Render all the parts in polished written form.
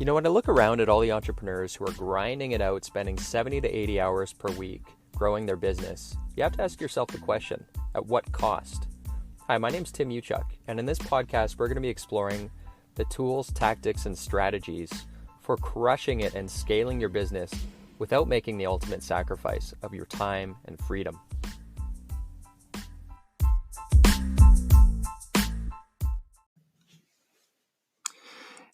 You know, when I look around at all the entrepreneurs who are grinding it out, spending 70 to 80 hours per week growing their business, you have to ask yourself the question, at what cost? Hi, my name's Tim Uchuk, and in this podcast, we're going to be exploring the tools, tactics, and strategies for crushing it and scaling your business without making the ultimate sacrifice of your time and freedom.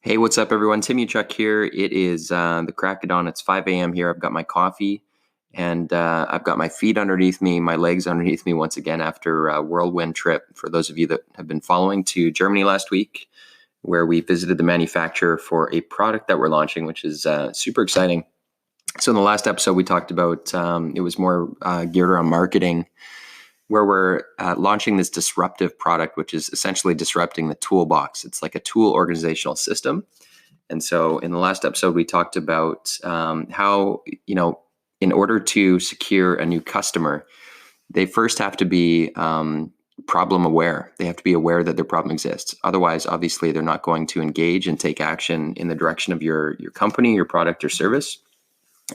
Hey, what's up, everyone? Tim Uchuk here. It is the crack of dawn. It's 5 a.m. here. I've got my coffee and I've got my feet underneath me, my legs underneath me once again after a whirlwind trip. For those of you that have been following, to Germany last week, where we visited the manufacturer for a product that we're launching, which is super exciting. So in the last episode, we talked about, it was more geared around marketing, where we're launching this disruptive product, which is essentially disrupting the toolbox. It's like a tool organizational system. And so in the last episode, we talked about how, in order to secure a new customer, they first have to be problem aware. They have to be aware that their problem exists. Otherwise, obviously, they're not going to engage and take action in the direction of your company, your product, or service.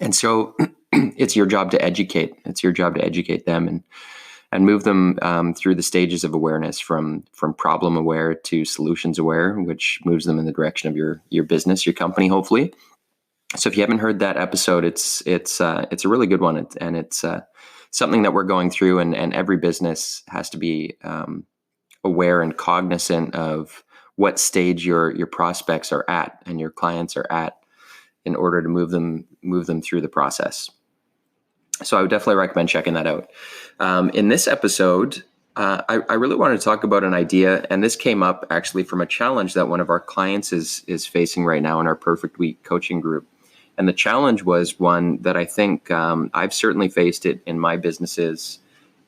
And so it's your job to educate. It's your job to educate them and move them through the stages of awareness from problem aware to solutions aware, which moves them in the direction of your business, your company, hopefully. So if you haven't heard that episode, it's a really good one, and it's something that we're going through, and every business has to be aware and cognizant of what stage your prospects are at and your clients are at in order to move them through the process. So I would definitely recommend checking that out. In this episode, I really wanted to talk about an idea, and this came up actually from a challenge that one of our clients is facing right now in our Perfect Week coaching group. And the challenge was one that I think I've certainly faced it in my businesses,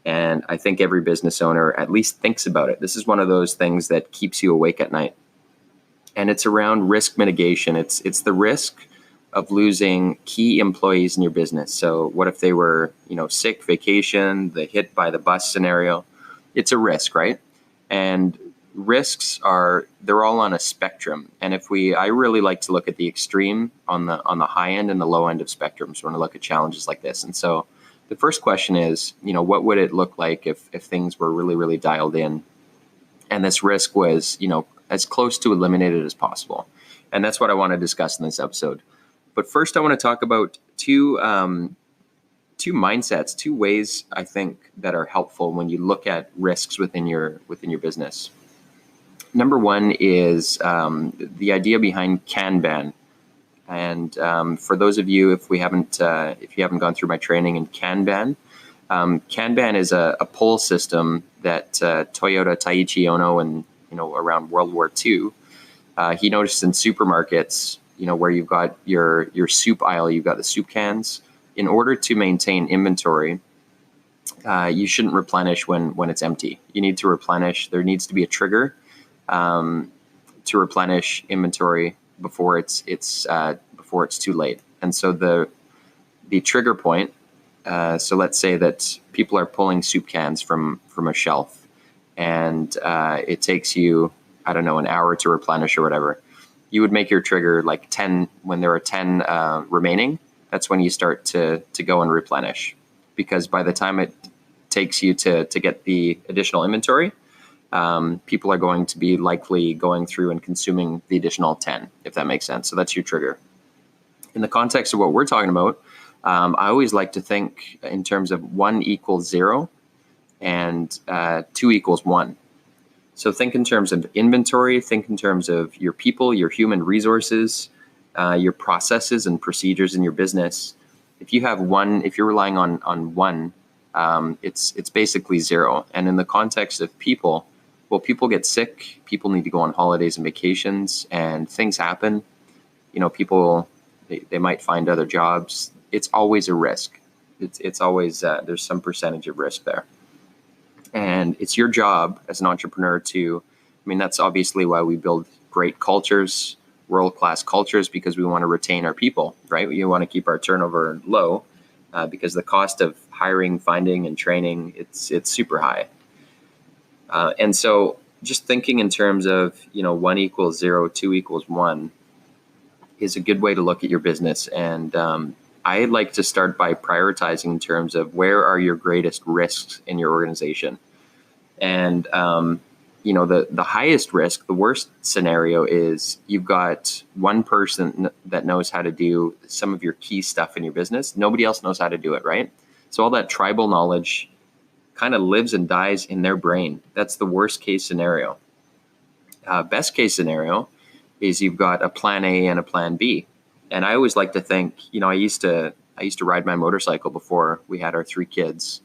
and I think every business owner at least thinks about it. This is one of those things that keeps you awake at night, and it's around risk mitigation. It's the risk of losing key employees in your business. So what if they were, sick, vacation, the hit by the bus scenario? It's a risk, right? And risks they're all on a spectrum. And I really like to look at the extreme on the high end and the low end of spectrums when I look at challenges like this. And so the first question is, what would it look like if things were really, really dialed in and this risk was, as close to eliminated as possible? And that's what I want to discuss in this episode. But first, I want to talk about two mindsets, two ways I think that are helpful when you look at risks within your business. Number one is the idea behind Kanban, and for those of you, if you haven't gone through my training in Kanban, Kanban is a pull system that Toyota Taiichi Ohno, and around World War II, he noticed in supermarkets. Where you've got your soup aisle, you've got the soup cans. In order to maintain inventory, you shouldn't replenish when it's empty. You need to replenish. There needs to be a trigger to replenish inventory before it's too late. And so the trigger point. So let's say that people are pulling soup cans from a shelf, and it takes you, I don't know, an hour to replenish or whatever. You would make your trigger like 10 when there are 10 remaining. That's when you start to go and replenish, because by the time it takes you to get the additional inventory, people are going to be likely going through and consuming the additional 10, if that makes sense. So that's your trigger. In the context of what we're talking about, I always like to think in terms of 1 equals 0 and 2 equals 1. So think in terms of inventory, think in terms of your people, your human resources, your processes and procedures in your business. If you have one, if you're relying on one, it's basically 0. And in the context of people, well, people get sick, people need to go on holidays and vacations, and things happen. People, they might find other jobs. It's always a risk. It's always, there's some percentage of risk there. And it's your job as an entrepreneur that's obviously why we build great cultures, world-class cultures, because we want to retain our people, right? We want to keep our turnover low because the cost of hiring, finding, and training, it's super high. And so just thinking in terms of, 1 equals 0, 2 equals 1, is a good way to look at your business. And I like to start by prioritizing in terms of where are your greatest risks in your organization. And the highest risk, the worst scenario is you've got one person that knows how to do some of your key stuff in your business. Nobody else knows how to do it, right? So all that tribal knowledge kind of lives and dies in their brain. That's the worst case scenario. Best case scenario is you've got a plan A and a plan B. And I always like to think, I used to ride my motorcycle before we had our 3 kids.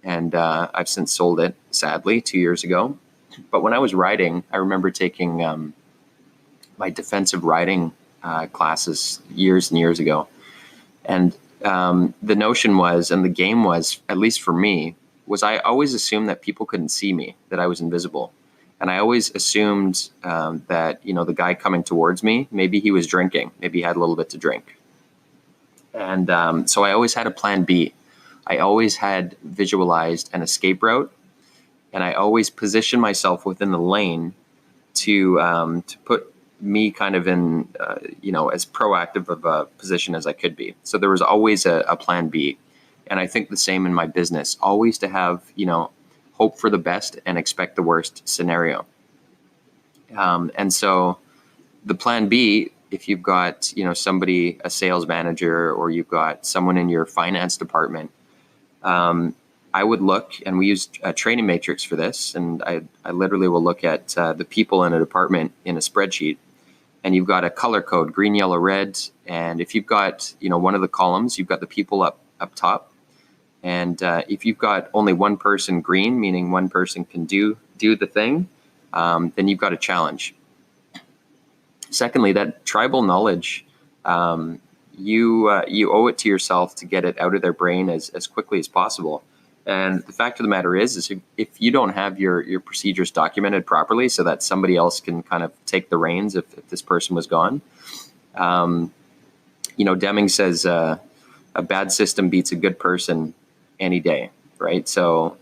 And I've since sold it, sadly, 2 years ago. But when I was riding, I remember taking my defensive riding classes years and years ago. And the notion was, and the game was, at least for me, was I always assumed that people couldn't see me, that I was invisible. And I always assumed that, the guy coming towards me, maybe he was drinking, maybe he had a little bit to drink. And so I always had a plan B. I always had visualized an escape route, and I always positioned myself within the lane to put me kind of in, as proactive of a position as I could be. So there was always a plan B. And I think the same in my business, always to have, hope for the best and expect the worst scenario. And so the plan B, if you've got, somebody, a sales manager, or you've got someone in your finance department, I would look, and we use a training matrix for this, and I literally will look at the people in a department in a spreadsheet, and you've got a color code, green, yellow, red, and if you've got, one of the columns, you've got the people up top, and if you've got only one person green, meaning one person can do the thing, then you've got a challenge. Secondly, that tribal knowledge, you owe it to yourself to get it out of their brain as quickly as possible. And the fact of the matter is if you don't have your procedures documented properly so that somebody else can kind of take the reins if this person was gone, Deming says a bad system beats a good person any day, right? So,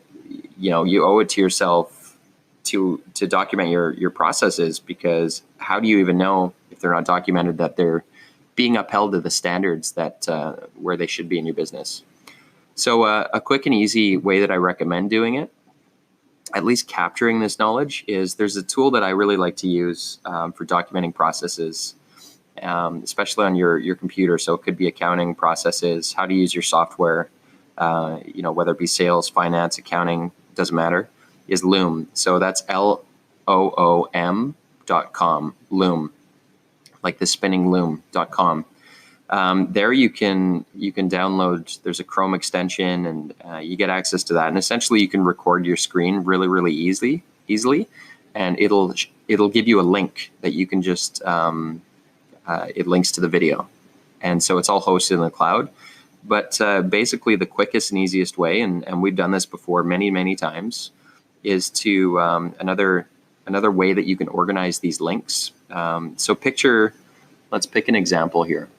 you owe it to yourself to document your processes, because how do you even know if they're not documented that they're being upheld to the standards that where they should be in your business? So a quick and easy way that I recommend doing it, at least capturing this knowledge, is there's a tool that I really like to use for documenting processes, especially on your computer. So it could be accounting processes, how to use your software, whether it be sales, finance, accounting, doesn't matter, is Loom. So that's LOOM.com, Loom, like the spinning loom.com. There you can download, there's a Chrome extension, and you get access to that. And essentially you can record your screen really, really easily. And it'll give you a link that you can just, it links to the video. And so it's all hosted in the cloud. But basically the quickest and easiest way, and we've done this before many, many times, is to another way that you can organize these links. So let's pick an example here.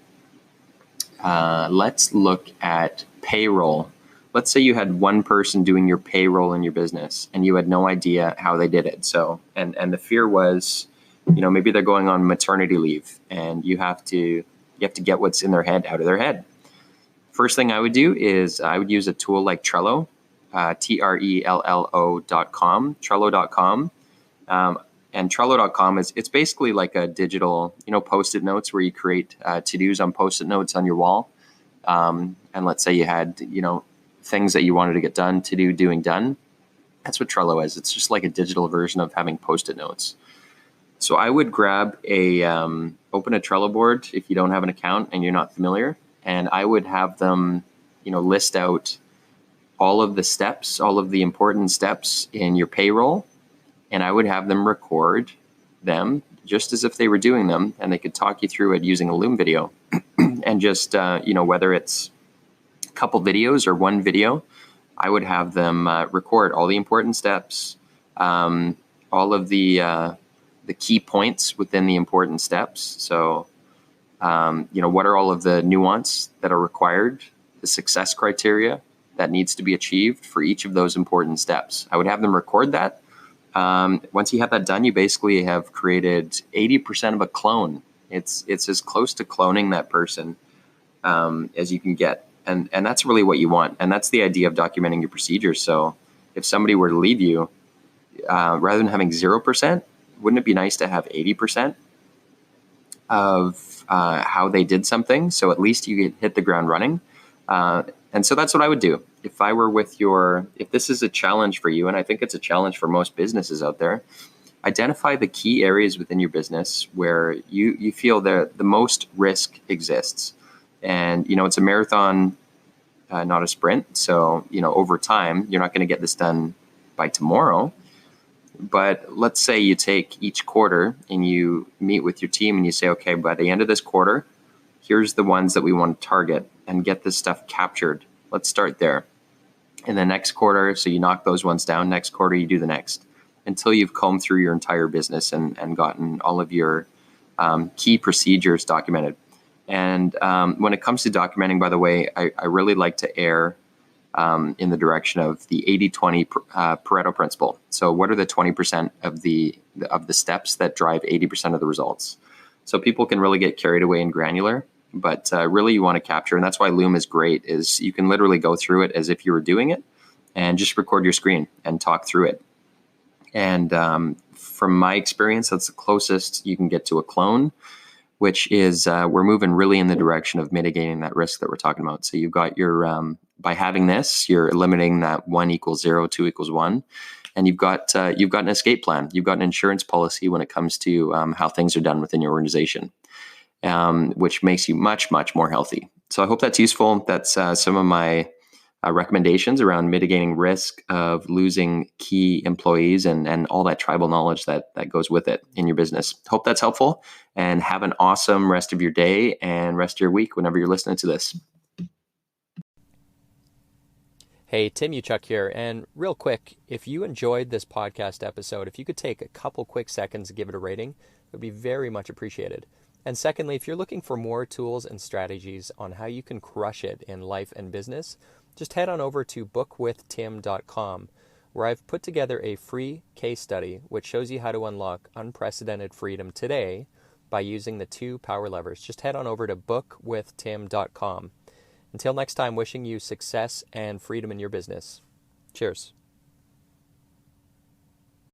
Let's look at payroll. Let's say you had one person doing your payroll in your business and you had no idea how they did it. So, and the fear was, maybe they're going on maternity leave and you have to get what's in their head out of their head. First thing I would do is I would use a tool like Trello, Trello.com, Trello.com. And Trello.com it's basically like a digital, Post-it notes where you create to-dos on Post-it notes on your wall. And let's say you had, things that you wanted to get done, to do, doing, done. That's what Trello is. It's just like a digital version of having Post-it notes. So I would grab open a Trello board if you don't have an account and you're not familiar. And I would have them, list out all of the steps, all of the important steps in your payroll. And I would have them record them just as if they were doing them, and they could talk you through it using a Loom video. And just, whether it's a couple videos or one video, I would have them record all the important steps, all of the key points within the important steps. So, what are all of the nuance that are required, the success criteria that needs to be achieved for each of those important steps. I would have them record that. Once you have that done, you basically have created 80% of a clone It's as close to cloning that person as you can get. And that's really what you want. And that's the idea of documenting your procedures. So if somebody were to leave you, rather than having 0%, wouldn't it be nice to have 80% of how they did something? So at least you could hit the ground running. And so that's what I would do. If I were if this is a challenge for you, and I think it's a challenge for most businesses out there, identify the key areas within your business where you feel the most risk exists. And, it's a marathon, not a sprint. So, over time, you're not going to get this done by tomorrow. But let's say you take each quarter and you meet with your team and you say, okay, by the end of this quarter, here's the ones that we want to target and get this stuff captured. Let's start there. In the next quarter, so you knock those ones down. Next quarter, you do the next, until you've combed through your entire business and gotten all of your key procedures documented. And when it comes to documenting, by the way, I really like to err in the direction of the 80-20 Pareto Principle. So what are the 20% of the steps that drive 80% of the results? So people can really get carried away and granular, but really you want to capture, and that's why Loom is great, is you can literally go through it as if you were doing it and just record your screen and talk through it. And from my experience, that's the closest you can get to a clone, which is we're moving really in the direction of mitigating that risk that we're talking about. So you've got your, by having this, you're eliminating that 1 = 0, 2 = 1. And you've got an escape plan. You've got an insurance policy when it comes to how things are done within your organization, which makes you much, much more healthy. So I hope that's useful. That's some of my recommendations around mitigating risk of losing key employees and all that tribal knowledge that goes with it in your business. Hope that's helpful, and have an awesome rest of your day and rest of your week whenever you're listening to this. Hey, Tim Uchuk here, and real quick, if you enjoyed this podcast episode, if you could take a couple quick seconds to give it a rating, it would be very much appreciated. And secondly, if you're looking for more tools and strategies on how you can crush it in life and business, just head on over to bookwithtim.com, where I've put together a free case study which shows you how to unlock unprecedented freedom today by using the 2 power levers. Just head on over to bookwithtim.com. Until next time, wishing you success and freedom in your business. Cheers.